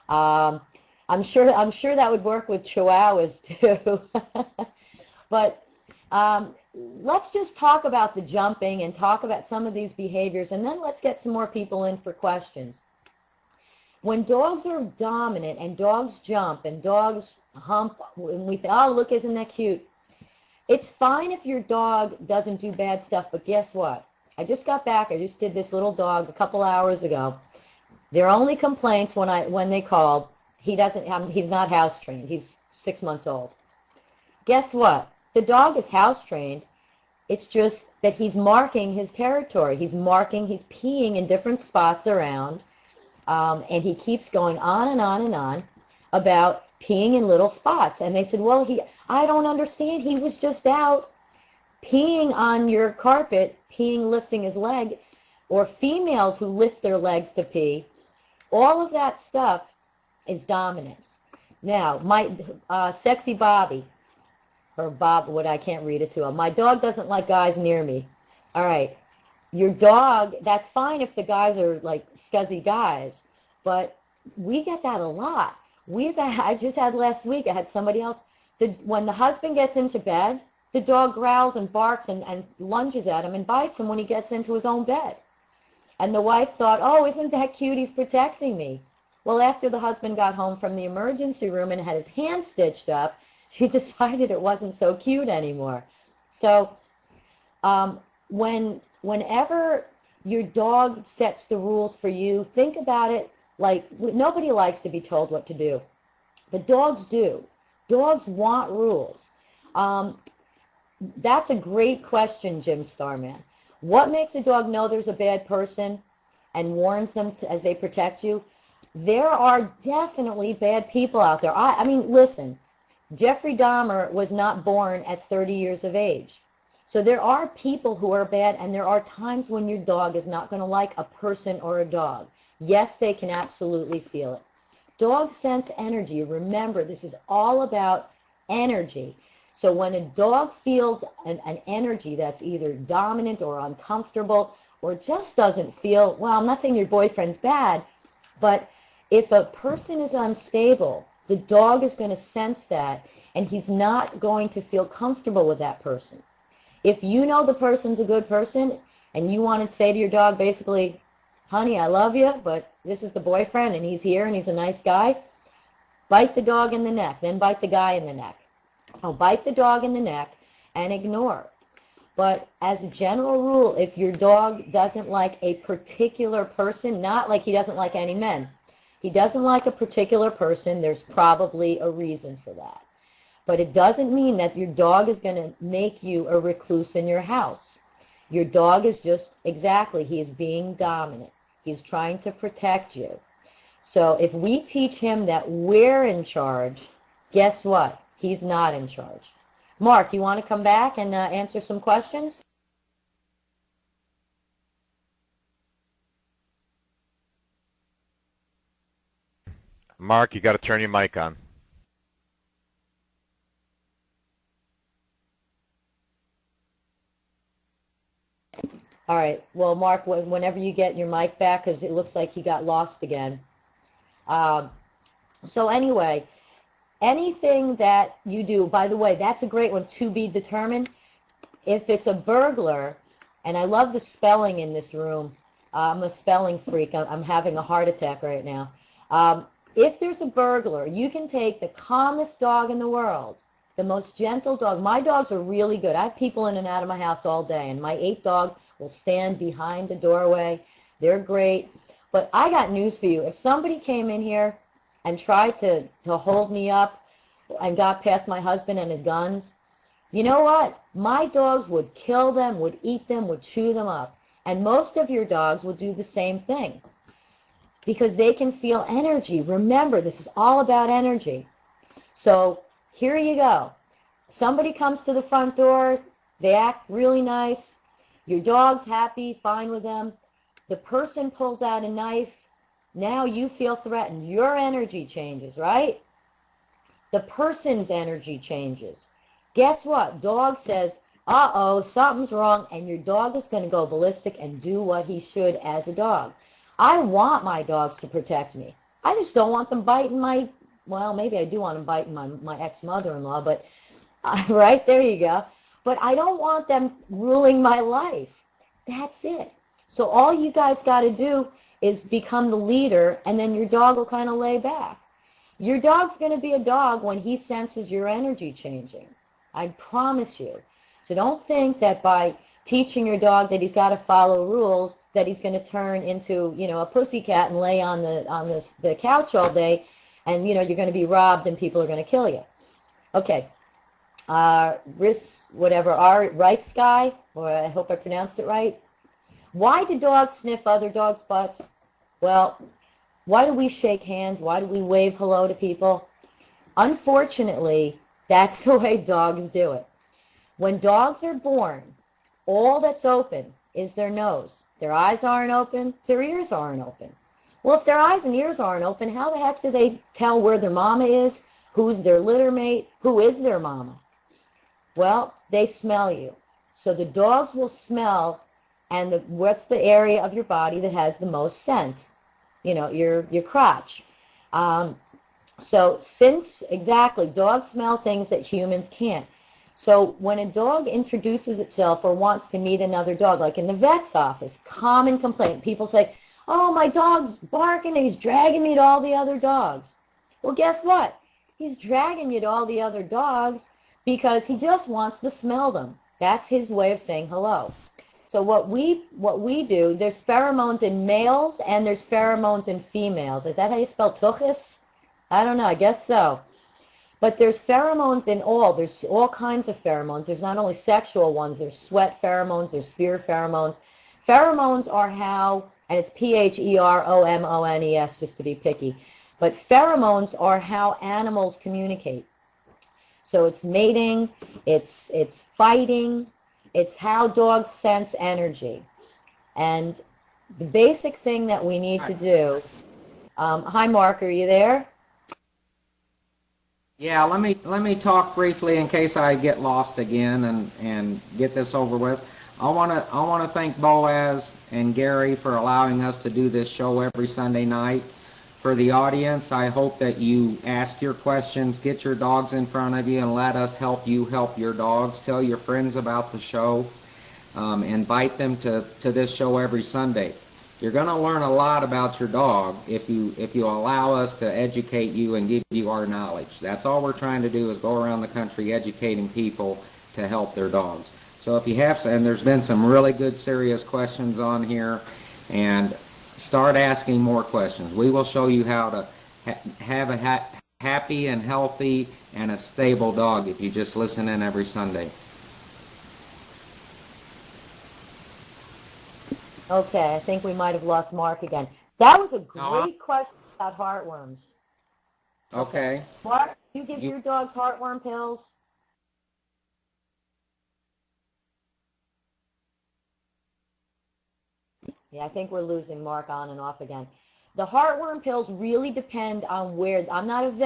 Um, I'm sure that would work with Chihuahuas too. But let's just talk about the jumping and talk about some of these behaviors, and then let's get some more people in for questions. When dogs are dominant and dogs jump and dogs hump, and we think, oh, look, isn't that cute? It's fine if your dog doesn't do bad stuff, but guess what? I just got back. I just did this little dog a couple hours ago. Their only complaints when they called, he's not house trained. He's 6 months old. Guess what? The dog is house trained. It's just that he's marking his territory. He's peeing in different spots around, and he keeps going on and on and on about peeing in little spots. And they said, well, I don't understand. He was just out peeing on your carpet, lifting his leg, or females who lift their legs to pee. All of that stuff is dominance. Now, my sexy Bobby, or Bob, what I can't read it to him. My dog doesn't like guys near me. All right, your dog, that's fine if the guys are like scuzzy guys, but we get that a lot. I just had last week, I had somebody else, when the husband gets into bed, the dog growls and barks and lunges at him and bites him when he gets into his own bed. And the wife thought, oh, isn't that cute? He's protecting me. Well, after the husband got home from the emergency room and had his hand stitched up, she decided it wasn't so cute anymore. So whenever your dog sets the rules for you, think about it like nobody likes to be told what to do. But dogs do. Dogs want rules. That's a great question, Jim Starman. What makes a dog know there's a bad person and warns them as they protect you? There are definitely bad people out there. I mean, listen, Jeffrey Dahmer was not born at 30 years of age. So there are people who are bad, and there are times when your dog is not going to like a person or a dog. Yes, they can absolutely feel it. Dogs sense energy. Remember, this is all about energy. So when a dog feels an energy that's either dominant or uncomfortable or just doesn't feel, well, I'm not saying your boyfriend's bad, but if a person is unstable, the dog is going to sense that, and he's not going to feel comfortable with that person. If you know the person's a good person and you want to say to your dog basically, honey, I love you, but this is the boyfriend and he's here and he's a nice guy, bite the dog in the neck, then bite the guy in the neck. Oh, bite the dog in the neck and ignore. But as a general rule, if your dog doesn't like a particular person, not like he doesn't like any men, he doesn't like a particular person, there's probably a reason for that. But it doesn't mean that your dog is going to make you a recluse in your house. Your dog is just, exactly, he is being dominant. He's trying to protect you. So if we teach him that we're in charge, guess what? He's not in charge. Mark, you want to come back and answer some questions? Mark, you got to turn your mic on. All right. Well, Mark, whenever you get your mic back, because it looks like he got lost again. So anyway, anything that you do, by the way, that's a great one, to be determined. If it's a burglar, and I love the spelling in this room. I'm a spelling freak. I'm having a heart attack right now. If there's a burglar, you can take the calmest dog in the world, the most gentle dog. My dogs are really good. I have people in and out of my house all day, and my 8 dogs will stand behind the doorway. They're great. But I got news for you. If somebody came in here and tried to hold me up and got past my husband and his guns, you know what? My dogs would kill them, would eat them, would chew them up. And most of your dogs will do the same thing because they can feel energy. Remember, this is all about energy. So here you go. Somebody comes to the front door. They act really nice. Your dog's happy, fine with them. The person pulls out a knife. Now you feel threatened. Your energy changes, right? The person's energy changes. Guess what? Dog says, uh-oh, something's wrong, and your dog is going to go ballistic and do what he should as a dog. I want my dogs to protect me. I just don't want them biting my, well, maybe I do want them biting my ex-mother-in-law, but right, there you go. But I don't want them ruling my life. That's it. So all you guys got to do is become the leader, and then your dog will kind of lay back. Your dog's going to be a dog when he senses your energy changing. I promise you. So don't think that by teaching your dog that he's got to follow rules, that he's going to turn into, a pussycat and lay on the couch all day, and you're going to be robbed and people are going to kill you. Okay. Rice Sky, or I hope I pronounced it right. Why do dogs sniff other dogs' butts? Well, why do we shake hands? Why do we wave hello to people? Unfortunately, that's the way dogs do it. When dogs are born, all that's open is their nose. Their eyes aren't open, their ears aren't open. Well, if their eyes and ears aren't open, how the heck do they tell where their mama is, who's their litter mate, who is their mama? Well, they smell you. So the dogs will smell, and what's the area of your body that has the most scent? Your crotch. So exactly, dogs smell things that humans can't. So when a dog introduces itself or wants to meet another dog, like in the vet's office, common complaint, people say, oh, my dog's barking and he's dragging me to all the other dogs. Well, guess what? He's dragging you to all the other dogs because he just wants to smell them. That's his way of saying hello. So what we do, there's pheromones in males and there's pheromones in females. Is that how you spell tuchus? I don't know, I guess so. But there's pheromones in all. There's all kinds of pheromones. There's not only sexual ones. There's sweat pheromones. There's fear pheromones. Pheromones are how, and it's Pheromones, just to be picky. But pheromones are how animals communicate. So it's mating, it's fighting, it's how dogs sense energy. And the basic thing that we need to do, hi Mark, are you there? Yeah, let me talk briefly in case I get lost again and get this over with. I wanna thank Boaz and Gary for allowing us to do this show every Sunday night. For the audience, I hope that you ask your questions, get your dogs in front of you, and let us help you help your dogs. Tell your friends about the show. Invite them to this show every Sunday. You're going to learn a lot about your dog if you allow us to educate you and give you our knowledge. That's all we're trying to do, is go around the country educating people to help their dogs. So if you have, and there's been some really good serious questions on here, and start asking more questions. We will show you how to have a happy and healthy and a stable dog if you just listen in every Sunday. Okay, I think we might have lost Mark again. That was a great question about heartworms. Okay. Mark, you give your dogs heartworm pills? Yeah, I think we're losing Mark on and off again. The heartworm pills really depend on where, I'm not a vet.